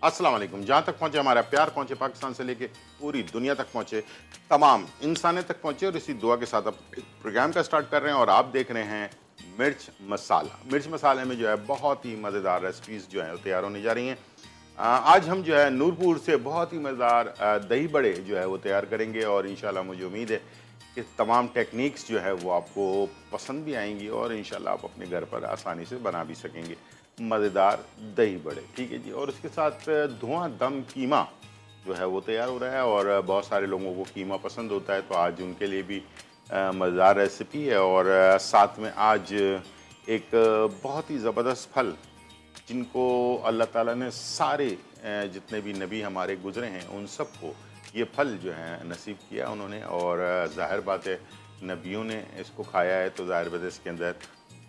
अस्सलाम वालेकुम। जहाँ तक पहुँचे हमारा प्यार, पहुँचे पाकिस्तान से लेके पूरी दुनिया तक पहुँचे, तमाम इंसानियत तक पहुँचे, और इसी दुआ के साथ अब प्रोग्राम का स्टार्ट कर रहे हैं। और आप देख रहे हैं मिर्च मसाला। मिर्च मसाले में जो है बहुत ही मज़ेदार रेसिपीज़ जो हैं वो तैयार होने जा रही हैं। आज हम जो है नूरपुर से बहुत ही मज़ेदार दही बड़े जो है वो तैयार करेंगे, और इंशाल्लाह मुझे उम्मीद है कि तमाम टेक्निक्स जो है वो आपको पसंद भी आएंगी और इंशाल्लाह आप अपने घर पर आसानी से बना भी सकेंगे मज़ेदार दही बड़े। ठीक है जी। और उसके साथ धुआं दम कीमा जो है वो तैयार हो रहा है, और बहुत सारे लोगों को कीमा पसंद होता है, तो आज उनके लिए भी मज़ेदार रेसिपी है। और साथ में आज एक बहुत ही ज़बरदस्त फल, जिनको अल्लाह ताला ने सारे जितने भी नबी हमारे गुज़रे हैं उन सबको ये फल जो है नसीब किया उन्होंने। और ज़ाहिर बात है नबियों ने इसको खाया है तो ज़ाहिर बात है इसके अंदर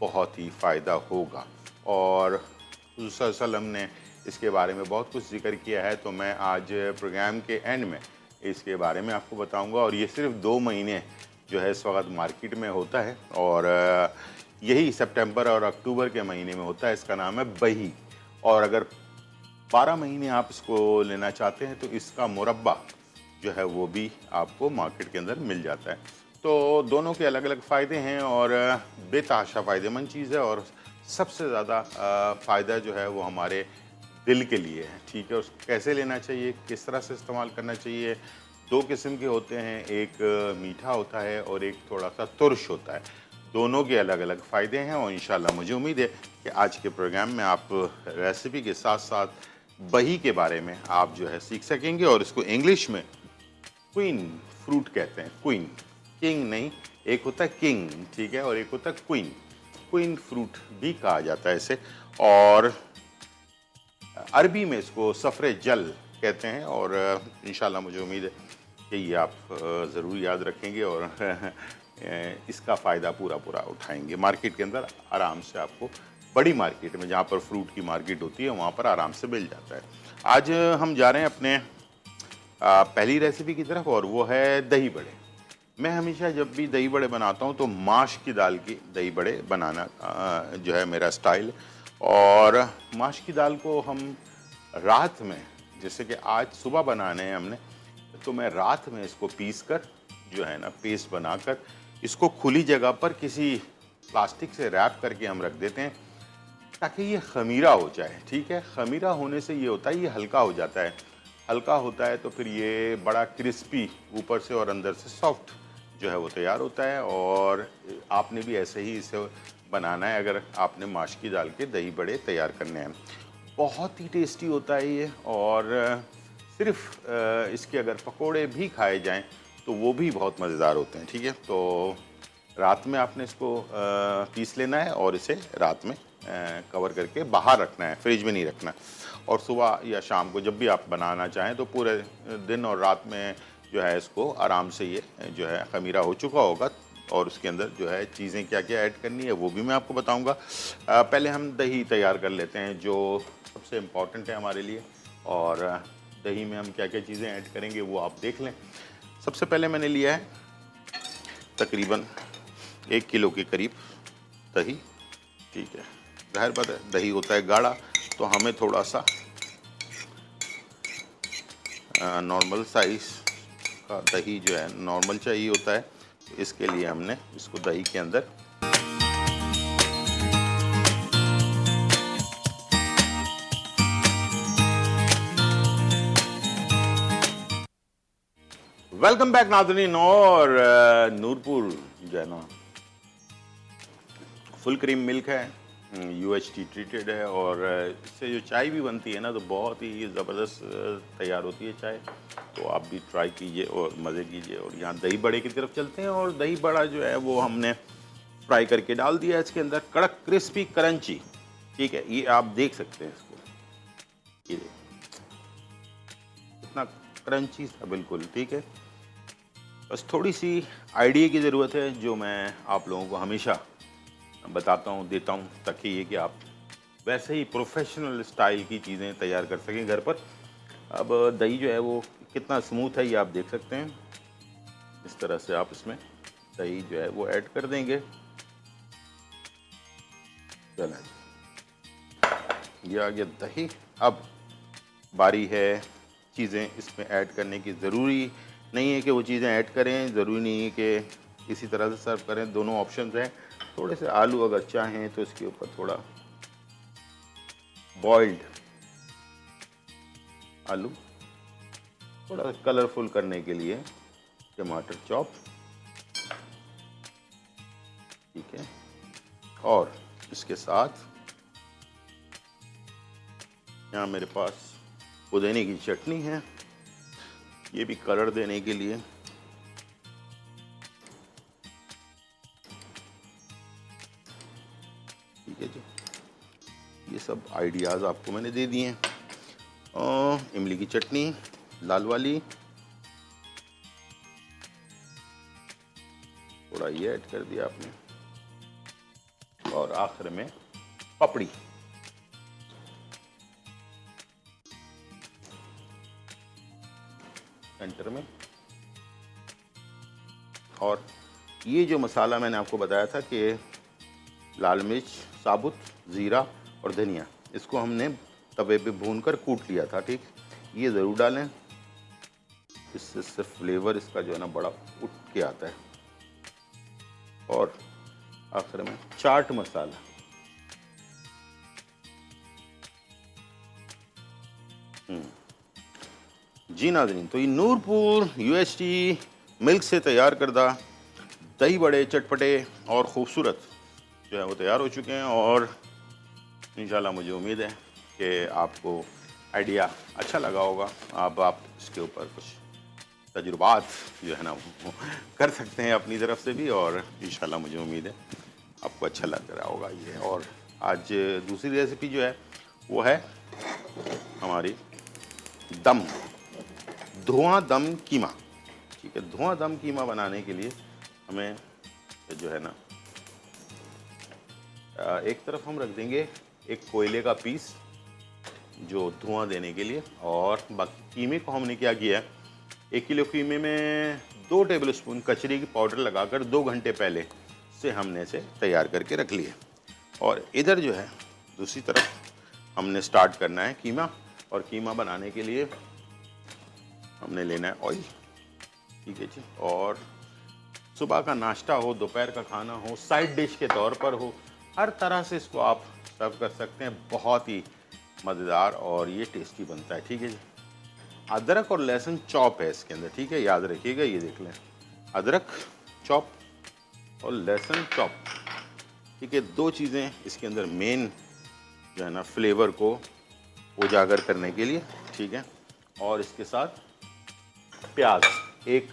बहुत ही फ़ायदा होगा। और हुज़ूर सल्लल्लाहु अलैहि वसल्लम ने इसके बारे में बहुत कुछ ज़िक्र किया है, तो मैं आज प्रोग्राम के एंड में इसके बारे में आपको बताऊंगा। और ये सिर्फ 2 महीने जो है इस वक्त मार्केट में होता है, और यही सितंबर और अक्टूबर के महीने में होता है। इसका नाम है बही। और अगर 12 महीने आप इसको लेना चाहते हैं तो इसका मुरब्बा जो है वो भी आपको मार्केट के अंदर मिल जाता है। तो दोनों के अलग अलग फ़ायदे हैं, और बेतहाशा फ़ायदेमंद चीज़ है, और सबसे ज़्यादा फ़ायदा जो है वो हमारे दिल के लिए है। ठीक है। उसको कैसे लेना चाहिए, किस तरह से इस्तेमाल करना चाहिए, 2 किस्म के होते हैं, एक मीठा होता है और एक थोड़ा सा तुर्श होता है। दोनों के अलग अलग फ़ायदे हैं, और इंशाल्लाह मुझे उम्मीद है कि आज के प्रोग्राम में आप रेसिपी के साथ साथ बही के बारे में आप जो है सीख सकेंगे। और इसको इंग्लिश में क्वीन फ्रूट कहते हैं। क्वीन, किंग नहीं, एक होता है किंग, ठीक है, और एक होता है क्वीन। क्वीन फ्रूट भी कहा जाता है इसे। और अरबी में इसको सफ़रे जल कहते हैं। और इंशाल्लाह मुझे उम्मीद है कि ये आप ज़रूर याद रखेंगे और इसका फ़ायदा पूरा पूरा उठाएंगे। मार्केट के अंदर आराम से आपको, बड़ी मार्केट में जहाँ पर फ्रूट की मार्केट होती है वहाँ पर आराम से मिल जाता है। आज हम जा रहे हैं अपने पहली रेसिपी की तरफ, और वो है दही बड़े। मैं हमेशा जब भी दही बड़े बनाता हूँ तो माश की दाल की दही बड़े बनाना जो है मेरा स्टाइल। और माश की दाल को हम रात में, जैसे कि आज सुबह बनाने हैं हमने, तो मैं रात में इसको पीस कर जो है ना पेस्ट बनाकर इसको खुली जगह पर किसी प्लास्टिक से रैप करके हम रख देते हैं ताकि ये खमीरा हो जाए। ठीक है। खमीरा होने से ये होता है ये हल्का हो जाता है। हल्का होता है तो फिर ये बड़ा क्रिस्पी ऊपर से और अंदर से सॉफ्ट जो है वो तैयार होता है। और आपने भी ऐसे ही इसे बनाना है अगर आपने माश की दाल के दही बड़े तैयार करने हैं। बहुत ही टेस्टी होता है ये। और सिर्फ इसके अगर पकोड़े भी खाए जाएं तो वो भी बहुत मज़ेदार होते हैं। ठीक है। तो रात में आपने इसको पीस लेना है और इसे रात में कवर करके बाहर रखना है, फ्रिज में नहीं रखना। और सुबह या शाम को जब भी आप बनाना चाहें तो पूरे दिन और रात में जो है इसको आराम से ये जो है खमीरा हो चुका होगा। और उसके अंदर जो है चीज़ें क्या क्या ऐड करनी है वो भी मैं आपको बताऊंगा। पहले हम दही तैयार कर लेते हैं जो सबसे इम्पॉर्टेंट है हमारे लिए। और दही में हम क्या क्या चीज़ें ऐड करेंगे वो आप देख लें। सबसे पहले मैंने लिया है तकरीबन 1 किलो के करीब दही। ठीक है। जाहिर बात है दही होता है गाढ़ा, तो हमें थोड़ा सा नॉर्मल साइज़ का दही जो है नॉर्मल चाहिए होता है। तो इसके लिए हमने इसको दही के अंदर वेलकम बैक नाज़रीन। और नूरपुर जो है ना फुल क्रीम मिल्क है, UHT ट्रीटेड है, और इससे जो चाय भी बनती है ना तो बहुत ही ज़बरदस्त तैयार होती है चाय। तो आप भी ट्राई कीजिए और मज़े कीजिए। और यहाँ दही बड़े की तरफ चलते हैं। और दही बड़ा जो है वो हमने फ्राई करके डाल दिया है इसके अंदर, कड़क क्रिस्पी क्रंची। ठीक है। ये आप देख सकते हैं इसको, ये इतना क्रंची सा बिल्कुल। ठीक है। बस थोड़ी सी आइडिया की ज़रूरत है जो मैं आप लोगों को हमेशा बताता हूँ, देता हूँ, ताकि ये कि आप वैसे ही प्रोफेशनल स्टाइल की चीज़ें तैयार कर सकें घर पर। अब दही जो है वो कितना स्मूथ है ये आप देख सकते हैं। इस तरह से आप इसमें दही जो है वो ऐड कर देंगे। चलें, ये आ गया दही। अब बारी है चीज़ें इसमें ऐड करने की। ज़रूरी नहीं है कि वो चीज़ें ऐड करें, ज़रूरी नहीं है कि इसी तरह से सर्व करें, दोनों ऑप्शंस हैं। थोड़े से आलू अगर चाहें तो इसके ऊपर थोड़ा बॉइल्ड आलू, थोड़ा कलरफुल करने के लिए टमाटर चॉप, ठीक है। और इसके साथ यहाँ मेरे पास पुदीने की चटनी है, ये भी कलर देने के लिए। ठीक है जी, ये सब आइडियाज़ आपको मैंने दे दिए हैं। इमली की चटनी लाल वाली, थोड़ा ये ऐड कर दिया आपने, और आखिर में पपड़ी। सेंटर में। और ये जो मसाला मैंने आपको बताया था कि लाल मिर्च साबुत, ज़ीरा और धनिया, इसको हमने तवे पे भूनकर कूट लिया था, ठीक। ये ज़रूर डालें, इससे फ्लेवर इसका जो है ना बड़ा उठ के आता है। और आखिर में चाट मसाला, जी नाज़रीन, तो ये नूरपुर यूएसटी मिल्क से तैयार करदा दही बड़े चटपटे और ख़ूबसूरत जो है वो तैयार हो चुके हैं। और इंशाल्लाह मुझे उम्मीद है कि आपको आइडिया अच्छा लगा होगा। अब आप इसके ऊपर कुछ तजुर्बात जो है ना वो कर सकते हैं अपनी तरफ से भी, और इंशाल्लाह मुझे उम्मीद है आपको अच्छा लग रहा होगा ये। और आज दूसरी रेसिपी जो है वो है हमारी धुआं दम कीमा, ठीक है। धुआं दम कीमा बनाने के लिए हमें जो है ना एक तरफ हम रख देंगे एक कोयले का पीस जो धुआं देने के लिए, और बाकी कीमे को हमने क्या किया है, 1 किलो कीमे में 2 टेबलस्पून कचरी की पाउडर लगाकर 2 घंटे पहले से हमने इसे तैयार करके रख लिया। और इधर जो है दूसरी तरफ हमने स्टार्ट करना है कीमा, और कीमा बनाने के लिए हमने लेना है ऑयल, ठीक है जी। और सुबह का नाश्ता हो, दोपहर का खाना हो, साइड डिश के तौर पर हो, हर तरह से इसको आप सर्व कर सकते हैं। बहुत ही मज़ेदार और ये टेस्टी बनता है, ठीक है जी। अदरक और लहसुन चॉप है इसके अंदर, ठीक है, याद रखिएगा। ये देख लें, अदरक चॉप और लहसुन चॉप, ठीक है। 2 चीज़ें इसके अंदर मेन जो है ना फ्लेवर को उजागर करने के लिए, ठीक है। और इसके साथ प्याज, एक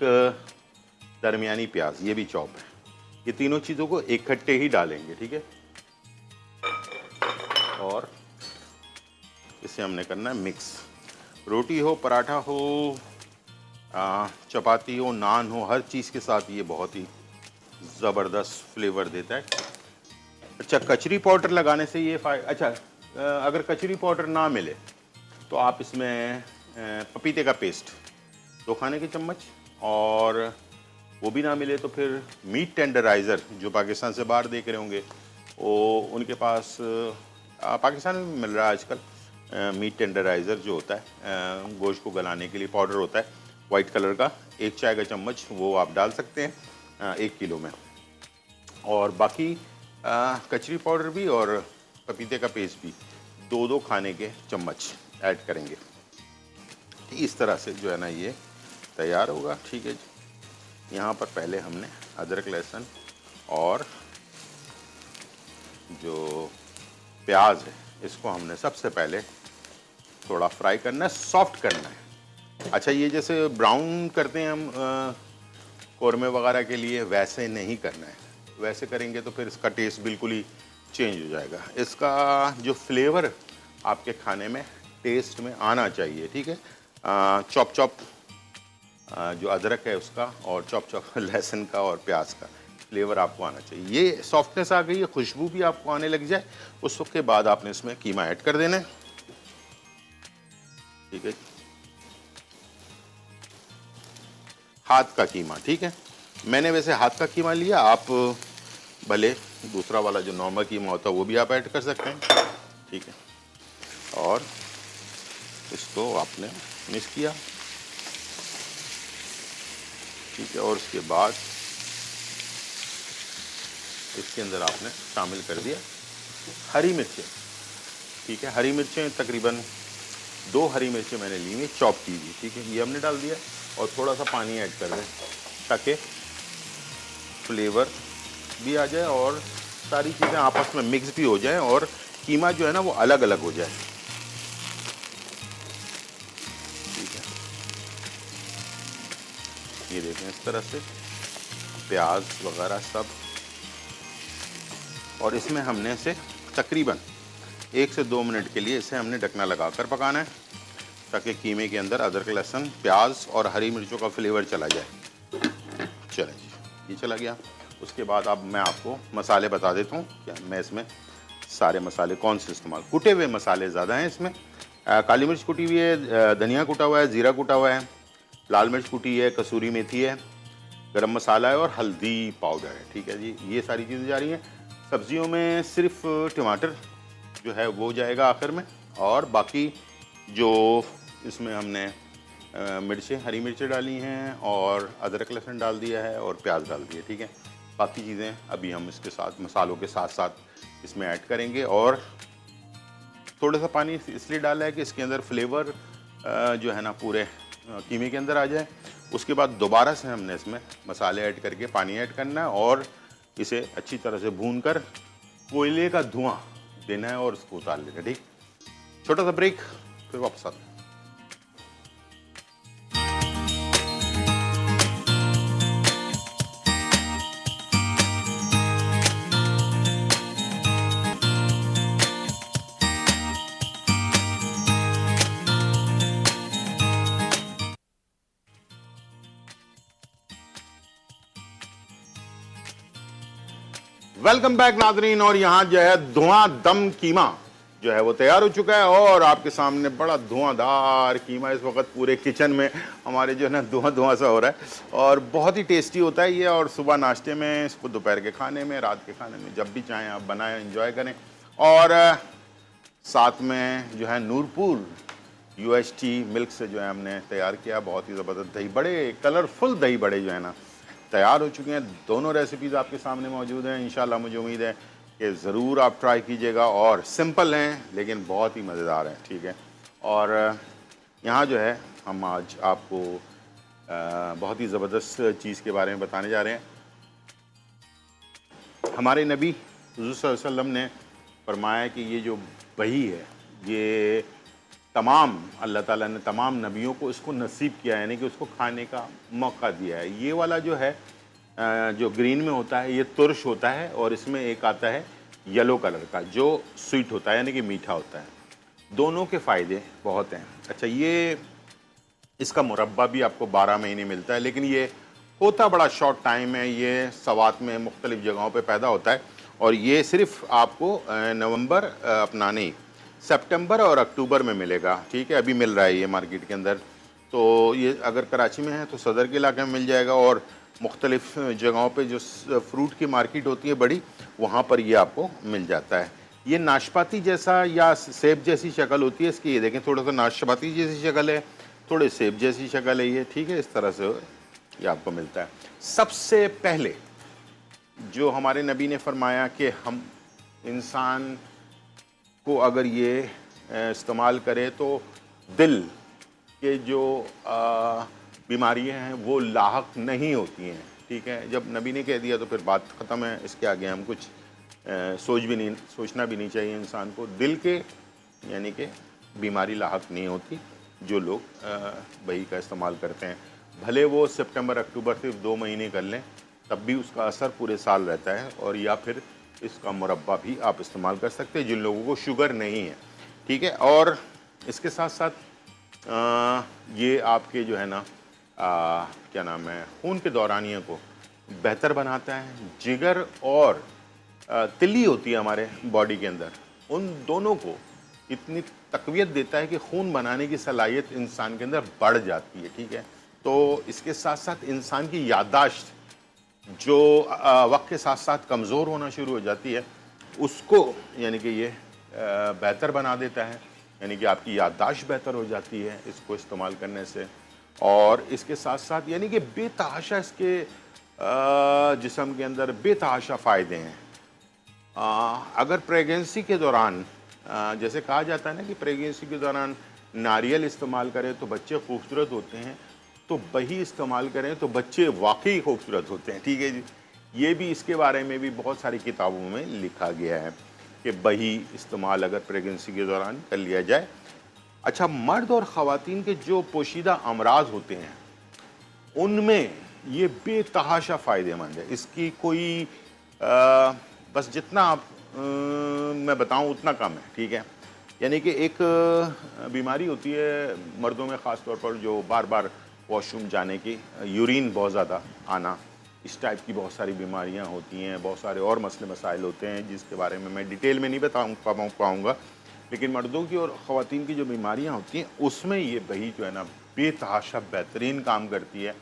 दरमियानी प्याज, ये भी चॉप है। ये तीनों चीज़ों को इकट्ठे ही डालेंगे, ठीक है। और इसे हमने करना है मिक्स। रोटी हो, पराठा हो, चपाती हो, नान हो, हर चीज़ के साथ ये बहुत ही ज़बरदस्त फ्लेवर देता है। अच्छा, कचरी पाउडर लगाने से ये अच्छा, अगर कचरी पाउडर ना मिले तो आप इसमें पपीते का पेस्ट 2 खाने के चम्मच, और वो भी ना मिले तो फिर मीट टेंडराइज़र जो पाकिस्तान से बाहर देख रहे होंगे, वो उनके पास पाकिस्तान में भी मिल रहा है आजकल। मीट टेंडराइज़र जो होता है गोश्त को गलाने के लिए पाउडर होता है वाइट कलर का, 1 चाय का चम्मच वो आप डाल सकते हैं 1 किलो में। और बाकी कचरी पाउडर भी और पपीते का पेस्ट भी 2-2 खाने के चम्मच ऐड करेंगे। इस तरह से जो है ना ये तैयार होगा, ठीक है जी। यहाँ पर पहले हमने अदरक लहसुन और जो प्याज है इसको हमने सबसे पहले थोड़ा फ्राई करना है, सॉफ्ट करना है। अच्छा, ये जैसे ब्राउन करते हैं हम कौरमे वगैरह के लिए, वैसे नहीं करना है। वैसे करेंगे तो फिर इसका टेस्ट बिल्कुल ही चेंज हो जाएगा। इसका जो फ्लेवर आपके खाने में टेस्ट में आना चाहिए, ठीक है। चॉप जो अदरक है उसका, और चॉप लहसुन का और प्याज का फ्लेवर आपको आना चाहिए। ये सॉफ्टनेस आ गई है, खुशबू भी आपको आने लग जाए, उस वक्त के बाद आपने इसमें कीमा ऐड कर देना है, ठीक है। हाथ का कीमा, ठीक है। मैंने वैसे हाथ का कीमा लिया, आप भले दूसरा वाला जो नॉर्मल कीमा होता है वो भी आप ऐड कर सकते हैं, ठीक है। और इसको आपने मिक्स किया, ठीक है। और उसके बाद इसके अंदर आपने शामिल कर दिया हरी मिर्चें, ठीक है। हरी मिर्चें तकरीबन 2 हरी मिर्चें मैंने ली हुई चॉप की हुई, ठीक है। ये हमने डाल दिया और थोड़ा सा पानी ऐड कर दें ताकि फ्लेवर भी आ जाए और सारी चीज़ें आपस में मिक्स भी हो जाए और कीमा जो है ना वो अलग अलग हो जाए, ठीक है। ये देखें इस तरह से प्याज वगैरह सब, और इसमें हमने इसे तकरीबन 1 से 2 मिनट के लिए इसे हमने ढकना लगाकर पकाना है ताकि कीमे के अंदर अदरक, लहसुन, प्याज और हरी मिर्चों का फ्लेवर चला जाए। चलें जी, ये चला गया। उसके बाद अब मैं आपको मसाले बता देता हूँ क्या मैं इसमें सारे मसाले कौन से इस्तेमाल। कुटे हुए मसाले ज़्यादा हैं इसमें। काली मिर्च कुटी हुई है, धनिया कुटा हुआ है, ज़ीरा कुटा हुआ है, लाल मिर्च कुटी है, कसूरी मेथी है, गरम मसाला है और हल्दी पाउडर है, ठीक है जी। ये सारी चीज़ें जा रही हैं। सब्जियों में सिर्फ टमाटर जो है वो जाएगा आखिर में, और बाकी जो इसमें हमने मिर्चें, हरी मिर्चें डाली हैं और अदरक लहसुन डाल दिया है और प्याज डाल दिया, ठीक है। बाकी चीज़ें अभी हम इसके साथ मसालों के साथ साथ इसमें ऐड करेंगे। और थोड़ा सा पानी इसलिए डाला है कि इसके अंदर फ्लेवर जो है ना पूरे कीमे के अंदर आ जाए। उसके बाद दोबारा से हमने इसमें मसाले ऐड करके पानी ऐड करना है और इसे अच्छी तरह से भून कर कोयले का धुआं देना है और उसको उतार लेना है, ठीक। छोटा सा ब्रेक, फिर वापस आते हैं। वेलकम बैक नाजरीन। और यहाँ जो है धुआंदम कीमा जो है वो तैयार हो चुका है और आपके सामने बड़ा धुआंधार कीमा इस वक्त पूरे किचन में हमारे जो है ना धुआं धुआं सा हो रहा है और बहुत ही टेस्टी होता है ये। और सुबह नाश्ते में, इसको दोपहर के खाने में, रात के खाने में, जब भी चाहें आप बनाएं, एंजॉय करें। और साथ में जो है नूरपुर UHT मिल्क से जो है हमने तैयार किया बहुत ही ज़बरदस्त दही बड़े, कलरफुल दही बड़े जो है ना तैयार हो चुके हैं। दोनों रेसिपीज़ आपके सामने मौजूद हैं। इंशाल्लाह मुझे उम्मीद है कि ज़रूर आप ट्राई कीजिएगा। और सिंपल हैं लेकिन बहुत ही मज़ेदार हैं, ठीक है। और यहाँ जो है हम आज आपको बहुत ही ज़बरदस्त चीज़ के बारे में बताने जा रहे हैं। हमारे नबी हुज़ूर सल्लल्लाहु अलैहि वसल्लम ने फरमाया कि ये जो बही है ये तमाम अल्लाह ताला ने तमाम नबियों को इसको नसीब किया है, यानी कि उसको खाने का मौका दिया है। ये वाला जो है जो ग्रीन में होता है ये तुर्श होता है और इसमें एक आता है येलो कलर का जो स्वीट होता है यानी कि मीठा होता है। दोनों के फ़ायदे बहुत हैं। अच्छा, ये इसका मुरब्बा भी आपको 12 महीने मिलता है, लेकिन ये होता बड़ा शॉर्ट टाइम है। ये सवात में मुख्तलिफ़ जगहों पे पैदा होता है और ये सिर्फ़ आपको नवंबर अपना नहीं सितंबर और अक्टूबर में मिलेगा, ठीक है। अभी मिल रहा है ये मार्केट के अंदर। तो ये अगर कराची में है तो सदर के इलाके में मिल जाएगा और मुख्तलिफ़ जगहों पे जो फ्रूट की मार्केट होती है बड़ी, वहाँ पर ये आपको मिल जाता है। ये नाशपाती जैसा या सेब जैसी शक्ल होती है इसकी। ये देखें, थोड़ा सा नाशपाती जैसी शक्ल है, थोड़े सेब जैसी शक्ल है ये, ठीक है। इस तरह से ये आपको मिलता है। सबसे पहले जो हमारे नबी ने फरमाया कि हम इंसान को अगर ये इस्तेमाल करें तो दिल के जो बीमारियां हैं वो लाहक नहीं होती हैं, ठीक है। जब नबी ने कह दिया तो फिर बात ख़त्म है। इसके आगे हम कुछ सोचना भी नहीं चाहिए इंसान को। दिल के यानी कि बीमारी लाहक नहीं होती जो लोग बही का इस्तेमाल करते हैं। भले वो सितंबर अक्टूबर सिर्फ 2 महीने कर लें तब भी उसका असर पूरे साल रहता है। और या फिर इसका मुरब्बा भी आप इस्तेमाल कर सकते हैं जिन लोगों को शुगर नहीं है, ठीक है। और इसके साथ साथ ये आपके जो है ना क्या नाम है, खून के दौरानिया को बेहतर बनाता है। जिगर और तिल्ली होती है हमारे बॉडी के अंदर, उन दोनों को इतनी तक़वियत देता है कि खून बनाने की सलाहियत इंसान के अंदर बढ़ जाती है, ठीक है। तो इसके साथ साथ इंसान की याददाश्त जो वक्त के साथ साथ कमज़ोर होना शुरू हो जाती है उसको यानी कि ये बेहतर बना देता है। यानी कि आपकी याददाश्त बेहतर हो जाती है इसको इस्तेमाल करने से। और इसके साथ साथ यानी कि बेतहाशा इसके जिस्म के अंदर बेतहाशा फ़ायदे हैं। अगर प्रेगनेंसी के दौरान जैसे कहा जाता है ना कि प्रेगनेंसी के दौरान नारियल इस्तेमाल करें तो बच्चे खूबसूरत होते हैं, तो बही इस्तेमाल करें तो बच्चे वाकई खूबसूरत होते हैं। ठीक है जी, ये भी इसके बारे में भी बहुत सारी किताबों में लिखा गया है कि बही इस्तेमाल अगर प्रेगनेंसी के दौरान कर लिया जाए। अच्छा, मर्द और ख़वातीन के जो पोशीदा अमराज होते हैं उनमें ये बेतहाशा फ़ायदेमंद है। इसकी कोई बस जितना आप मैं बताऊं उतना कम है। ठीक है, यानी कि एक बीमारी होती है मर्दों में ख़ास तौर पर जो बार बार वॉशरूम जाने की, यूरिन बहुत ज़्यादा आना, इस टाइप की बहुत सारी बीमारियां होती हैं, बहुत सारे और मसले मसाइल होते हैं जिसके बारे में मैं डिटेल में नहीं पाऊँगा। लेकिन मर्दों की और ख़वातीन की जो बीमारियां होती हैं उसमें ये बही जो है ना बेतहाशा बेहतरीन काम करती है।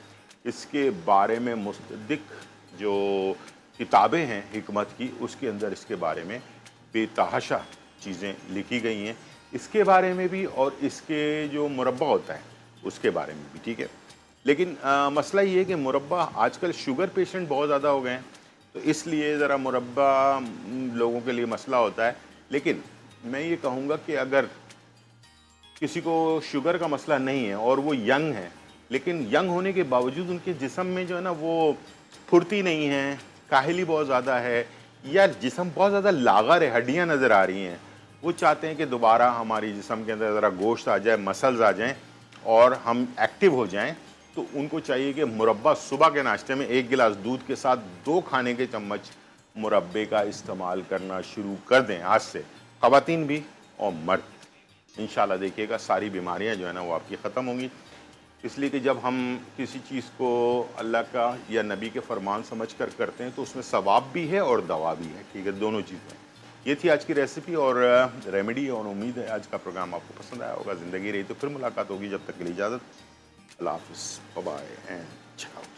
इसके बारे में मुस्तदिक जो किताबें हैं हिकमत की, उसके अंदर इसके बारे में बेतहाशा चीज़ें लिखी गई हैं, इसके बारे में भी और इसके जो मुरब्बा होता है उसके बारे में भी। ठीक है, लेकिन मसला ये है कि मुरब्बा आजकल शुगर पेशेंट बहुत ज़्यादा हो गए हैं, तो इसलिए ज़रा मुरब्बा लोगों के लिए मसला होता है। लेकिन मैं ये कहूँगा कि अगर किसी को शुगर का मसला नहीं है और वो यंग है, लेकिन यंग होने के बावजूद उनके जिस्म में जो है ना वो फुर्ती नहीं है, काहिली बहुत ज़्यादा है, या जिस्म बहुत ज़्यादा लागर है, हड्डियाँ नज़र आ रही हैं, वो चाहते हैं कि दोबारा हमारी जिस्म के अंदर ज़रा गोश्त आ जाए, मसल्स आ जाएं और हम एक्टिव हो जाएं, तो उनको चाहिए कि मुरब्बा सुबह के नाश्ते में 1 गिलास दूध के साथ 2 खाने के चम्मच मुरब्बे का इस्तेमाल करना शुरू कर दें आज से, ख़वातीन भी और मर्द। इंशाल्लाह देखिएगा सारी बीमारियां जो है ना वो आपकी ख़त्म होंगी। इसलिए कि जब हम किसी चीज़ को अल्लाह का या नबी के फरमान समझ कर करते हैं तो उसमें सवाब भी है और दवा भी है। ठीक है, दोनों चीज़ें। ये थी आज की रेसिपी और रेमेडी, और उम्मीद है आज का प्रोग्राम आपको पसंद आया होगा। ज़िंदगी रही तो फिर मुलाकात होगी, जब तक के लिए इजाज़त, अल्लाह हाफ़िज़, बाय बाय एंड चाओ।